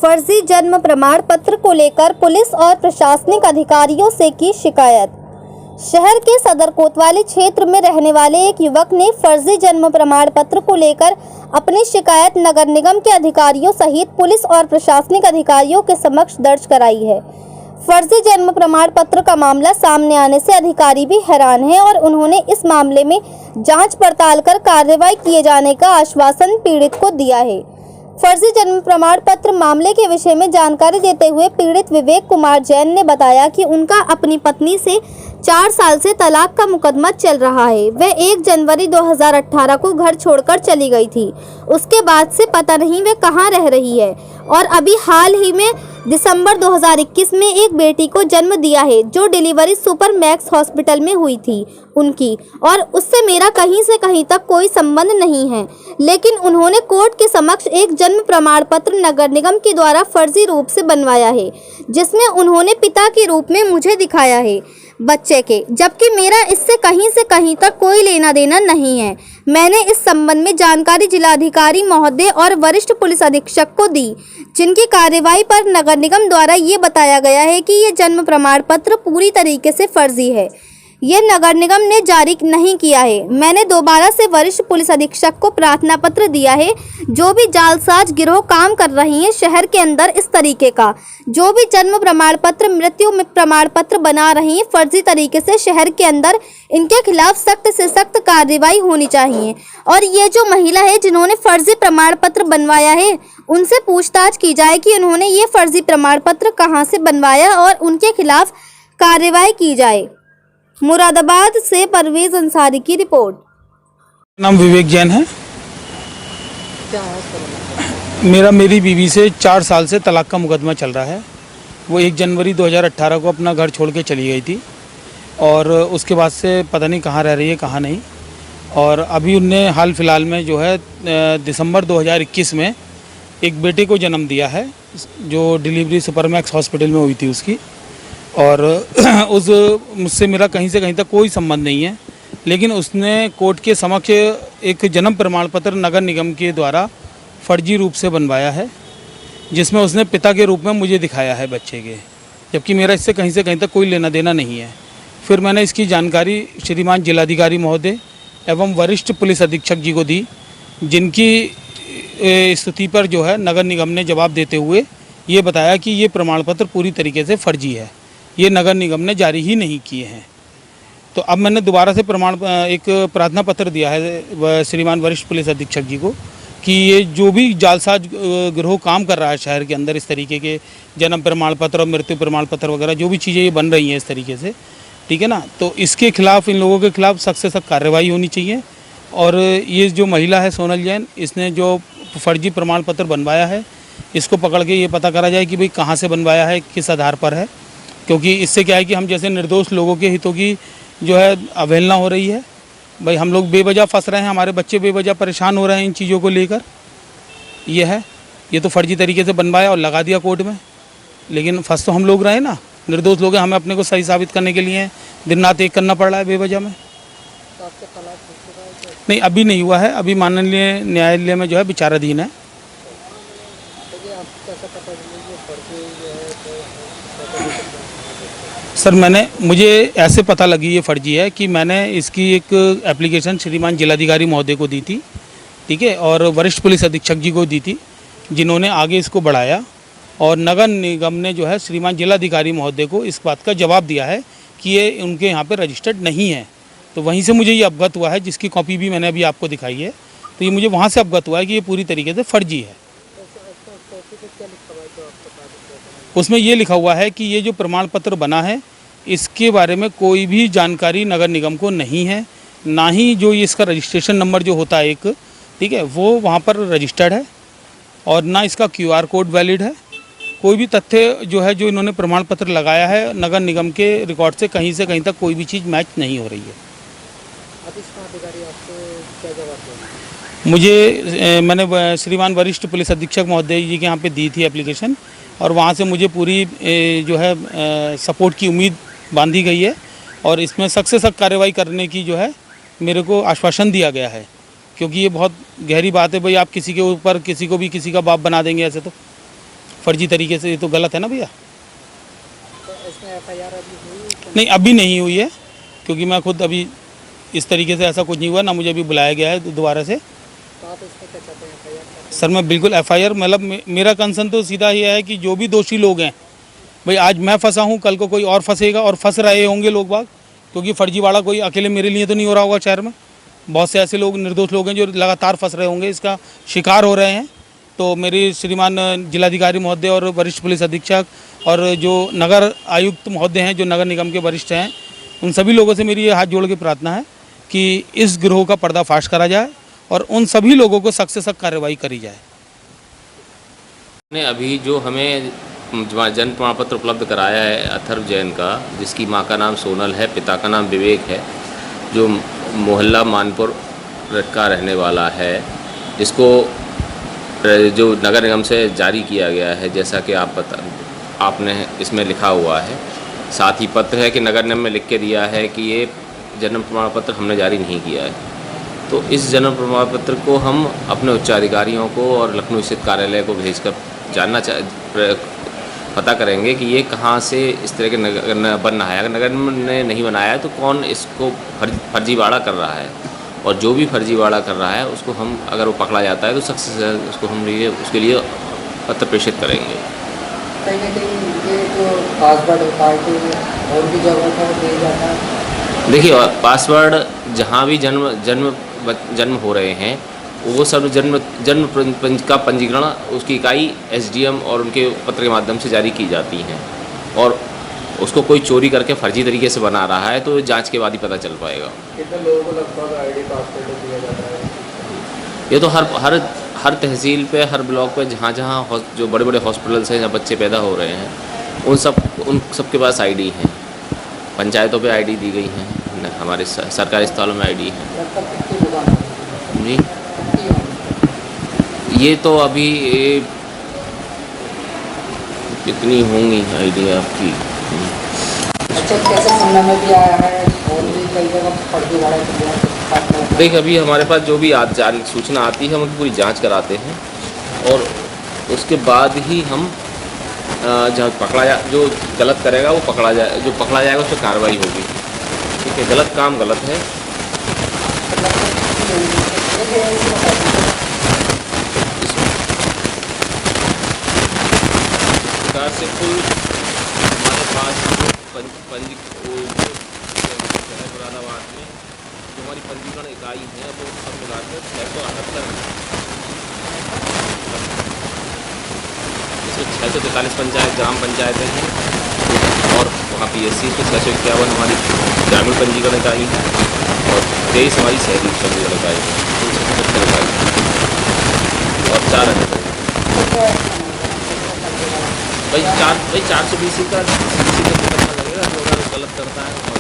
फर्जी जन्म प्रमाण पत्र को लेकर पुलिस और प्रशासनिक अधिकारियों से की शिकायत। शहर के सदर कोतवाली क्षेत्र में रहने वाले एक युवक ने फर्जी जन्म प्रमाण पत्र को लेकर अपनी शिकायत नगर निगम के अधिकारियों सहित पुलिस और प्रशासनिक अधिकारियों के समक्ष दर्ज कराई है। फर्जी जन्म प्रमाण पत्र का मामला सामने आने से अधिकारी भी हैरान हैं और उन्होंने इस मामले में जांच पड़ताल कर कार्रवाई किए जाने का आश्वासन पीड़ित को दिया है। फर्जी जन्म प्रमाण पत्र मामले के विषय में जानकारी देते हुए पीड़ित विवेक कुमार जैन ने बताया कि उनका अपनी पत्नी से 4 साल से तलाक का मुकदमा चल रहा है। वह 1 जनवरी 2018 को घर छोड़कर चली गई थी। उसके बाद से पता नहीं वह कहाँ रह रही है और अभी हाल ही में दिसंबर 2021 में एक बेटी को जन्म दिया है जो डिलीवरी सुपर मैक्स हॉस्पिटल में हुई थी उनकी, और उससे मेरा कहीं से कहीं तक कोई संबंध नहीं है। लेकिन उन्होंने कोर्ट के समक्ष एक जन्म प्रमाण पत्र नगर निगम के द्वारा फर्जी रूप से बनवाया है, जिसमें उन्होंने पिता के रूप में मुझे दिखाया है बच्चे के, जबकि मेरा इससे कहीं से कहीं तक कोई लेना देना नहीं है। मैंने इस संबंध में जानकारी जिलाधिकारी महोदय और वरिष्ठ पुलिस अधीक्षक को दी, जिनकी कार्रवाई पर नगर निगम द्वारा ये बताया गया है कि ये जन्म प्रमाण पत्र पूरी तरीके से फर्जी है। ये नगर निगम ने जारी नहीं किया है। मैंने दोबारा से वरिष्ठ पुलिस अधीक्षक को प्रार्थना पत्र दिया है। जो भी जालसाज गिरोह काम कर रही हैं शहर के अंदर इस तरीके का, जो भी जन्म प्रमाण पत्र मृत्यु प्रमाण पत्र बना रही हैं फर्जी तरीके से शहर के अंदर, इनके खिलाफ सख्त से सख्त कार्रवाई होनी चाहिए। और ये जो महिला है जिन्होंने फर्जी प्रमाण पत्र बनवाया है, उनसे पूछताछ की जाए कि उन्होंने ये फर्जी प्रमाण पत्र कहाँ से बनवाया और उनके खिलाफ कार्रवाई की जाए। मुरादाबाद से परवेज अंसारी की रिपोर्ट। नाम विवेक जैन है। मेरी बीवी से 4 साल से तलाक का मुकदमा चल रहा है। वो 1 जनवरी 2018 को अपना घर छोड़ के चली गई थी और उसके बाद से पता नहीं कहाँ रह रही है कहाँ नहीं। और अभी उनने हाल फिलहाल में जो है दिसंबर 2021 में एक बेटे को जन्म दिया है जो डिलीवरी सुपरमैक्स हॉस्पिटल में हुई थी उसकी। और मुझसे मेरा कहीं से कहीं तक कोई संबंध नहीं है, लेकिन उसने कोर्ट के समक्ष एक जन्म प्रमाण पत्र नगर निगम के द्वारा फर्जी रूप से बनवाया है, जिसमें उसने पिता के रूप में मुझे दिखाया है बच्चे के, जबकि मेरा इससे कहीं से कहीं तक कोई लेना देना नहीं है। फिर मैंने इसकी जानकारी श्रीमान जिलाधिकारी महोदय एवं वरिष्ठ पुलिस अधीक्षक जी को दी, जिनकी स्थिति पर जो है नगर निगम ने जवाब देते हुए ये बताया कि ये प्रमाण पत्र पूरी तरीके से फर्जी है, ये नगर निगम ने जारी ही नहीं किए हैं। तो अब मैंने दोबारा से एक प्रार्थना पत्र दिया है श्रीमान वरिष्ठ पुलिस अधीक्षक जी को कि ये जो भी जालसाज गिरोह काम कर रहा है शहर के अंदर, इस तरीके के जन्म प्रमाण पत्र और मृत्यु प्रमाण पत्र वगैरह जो भी चीज़ें ये बन रही हैं इस तरीके से, ठीक है ना, तो इसके खिलाफ, इन लोगों के खिलाफ सख्त से सख्त कार्रवाई होनी चाहिए। और ये जो महिला है सोनल जैन, इसने जो फर्जी प्रमाण पत्र बनवाया है, इसको पकड़ के ये पता करा जाए कि भाई कहाँ से बनवाया है, किस आधार पर है, क्योंकि इससे क्या है कि हम जैसे निर्दोष लोगों के हितों की जो है अवहेलना हो रही है। भाई हम लोग बेवजह फंस रहे हैं, हमारे बच्चे बेवजह परेशान हो रहे हैं इन चीज़ों को लेकर। ये तो फर्जी तरीके से बनवाया और लगा दिया कोर्ट में, लेकिन फंस तो हम लोग रहे ना, निर्दोष लोग हैं, हमें अपने को सही साबित करने के लिए दिन रात एक करना पड़ रहा है बेवजह में। तो आपका तलाक हो चुका है क्या? नहीं, अभी नहीं हुआ है, अभी माननीय न्यायालय में जो है विचाराधीन है। आपको कैसा पता चला फर्जी जो है तो सर मुझे ऐसे पता लगी ये फर्जी है कि मैंने इसकी एक एप्लीकेशन श्रीमान जिलाधिकारी महोदय को दी थी, ठीक है, और वरिष्ठ पुलिस अधीक्षक जी को दी थी, जिन्होंने आगे इसको बढ़ाया। और नगर निगम ने जो है श्रीमान जिलाधिकारी महोदय को इस बात का जवाब दिया है कि ये उनके यहाँ पे रजिस्टर्ड नहीं है। तो वहीं से मुझे ये अवगत हुआ है, जिसकी कॉपी भी मैंने अभी आपको दिखाई है। तो ये मुझे वहाँ से अवगत हुआ है कि ये पूरी तरीके से फर्जी है। उसमें ये लिखा हुआ है कि ये जो प्रमाण पत्र बना है इसके बारे में कोई भी जानकारी नगर निगम को नहीं है, ना ही जो ये इसका रजिस्ट्रेशन नंबर जो होता है एक, ठीक है, वो वहाँ पर रजिस्टर्ड है, और ना इसका QR कोड वैलिड है। कोई भी तथ्य जो है जो इन्होंने प्रमाण पत्र लगाया है नगर निगम के रिकॉर्ड से कहीं तक कोई भी चीज़ मैच नहीं हो रही है। अधिकारी आपको क्या जवाब देंगे? मैंने श्रीमान वरिष्ठ पुलिस अधीक्षक महोदय जी के यहाँ पे दी थी एप्लीकेशन, और वहाँ से मुझे पूरी जो है सपोर्ट की उम्मीद बांधी गई है, और इसमें सख्त से सख्त कार्रवाई करने की जो है मेरे को आश्वासन दिया गया है, क्योंकि ये बहुत गहरी बात है भाई, आप किसी के ऊपर किसी को भी किसी का बाप बना देंगे ऐसे तो फर्जी तरीके से, ये तो गलत है ना भैया। तो इसमें एफआईआर अभी हुई? नहीं, अभी नहीं हुई है, क्योंकि मैं खुद अभी इस तरीके से ऐसा कुछ नहीं हुआ, ना मुझे अभी बुलाया गया है दोबारा से। तो आप इसमें क्या चाहते हैं, एफआईआर? सर मैं बिल्कुल एफआईआर, मतलब मेरा कंसर्न तो सीधा ये है कि जो भी दोषी लोग हैं, भाई आज मैं फंसा हूँ, कल को कोई और फंसेगा, और फंस रहे होंगे लोग बाग, क्योंकि फर्जीवाड़ा कोई अकेले मेरे लिए तो नहीं हो रहा होगा शहर में। बहुत से ऐसे लोग, निर्दोष लोग हैं जो लगातार फंस रहे होंगे, इसका शिकार हो रहे हैं। तो मेरी श्रीमान जिलाधिकारी महोदय और वरिष्ठ पुलिस अधीक्षक और जो नगर आयुक्त महोदय हैं, जो नगर निगम के वरिष्ठ हैं, उन सभी लोगों से मेरी ये हाथ जोड़ के प्रार्थना है कि इस गिरोह का पर्दाफाश करा जाए और उन सभी लोगों को सख्त से सख्त कार्रवाई करी जाए। ने अभी जो हमें जन्म प्रमाण पत्र उपलब्ध कराया है अथर्व जैन का, जिसकी मां का नाम सोनल है, पिता का नाम विवेक है, जो मोहल्ला मानपुर का रहने वाला है, इसको जो नगर निगम से जारी किया गया है, जैसा कि आपने इसमें लिखा हुआ है। साथ ही पत्र है कि नगर निगम में लिख के दिया है कि ये जन्म प्रमाण पत्र हमने जारी नहीं किया है। तो इस जन्म प्रमाण पत्र को हम अपने उच्चाधिकारियों को और लखनऊ स्थित कार्यालय को भेजकर पता करेंगे कि ये कहाँ से इस तरह के बन रहा है। अगर नगर निगम ने नहीं बनाया है तो कौन इसको फर्जीवाड़ा कर रहा है, और जो भी फर्जीवाड़ा कर रहा है उसको हम, अगर वो पकड़ा जाता है तो सख्त से उसको हम उसके लिए पत्र प्रेषित करेंगे। कहीं ना कहीं ये जो पासवर्ड पार्टी और भी जगह पर दिया जाता है। देखिए, पासवर्ड जहाँ भी जन्म हो रहे हैं, वो सब जन्म का पंजीकरण उसकी इकाई एसडीएम और उनके पत्र के माध्यम से जारी की जाती हैं, और उसको कोई चोरी करके फर्जी तरीके से बना रहा है तो जांच के बाद ही पता चल पाएगा। कितने लोगों को लगभग आईडी पासवर्ड दिया जाता है? ये तो हर तहसील पे, हर ब्लॉक पे, जहाँ जो बड़े बड़े हॉस्पिटल्स हैं जहाँ बच्चे पैदा हो रहे हैं, उन सब के पास आईडी हैं। पंचायतों पे आईडी दी गई हैं, हमारे सरकारी अस्पतालों में आईडी है जी। ये तो अभी कितनी होंगी आईडी आपकी? अच्छा, कैसे सुनने में भी आया है और भी कई जगह फर्जीवाड़ा किया? देख, अभी हमारे पास जो भी सूचना आती है हम उनकी पूरी जांच कराते हैं, और उसके बाद ही हम जहाँ जो गलत करेगा वो पकड़ा जाए, जो पकड़ा जाएगा उस पर कार्रवाई होगी। ठीक है, गलत काम गलत है। सरकार से कुल हमारे पास मुरादाबाद में जो हमारी पंजीकरण इकाई है वो सब मिलाकर 678 इसमें 643 पंचायत ग्राम पंचायतें हैं, और वहाँ PSC में 651 हमारी ग्रामीण पंजीकरण इकाई है, और 23 हमारी शहरी पंजीकरण इकाई है, 377 इकाई और 4 अन्य भाई 420 का पता लगेगा जो अगर गलत करता है। और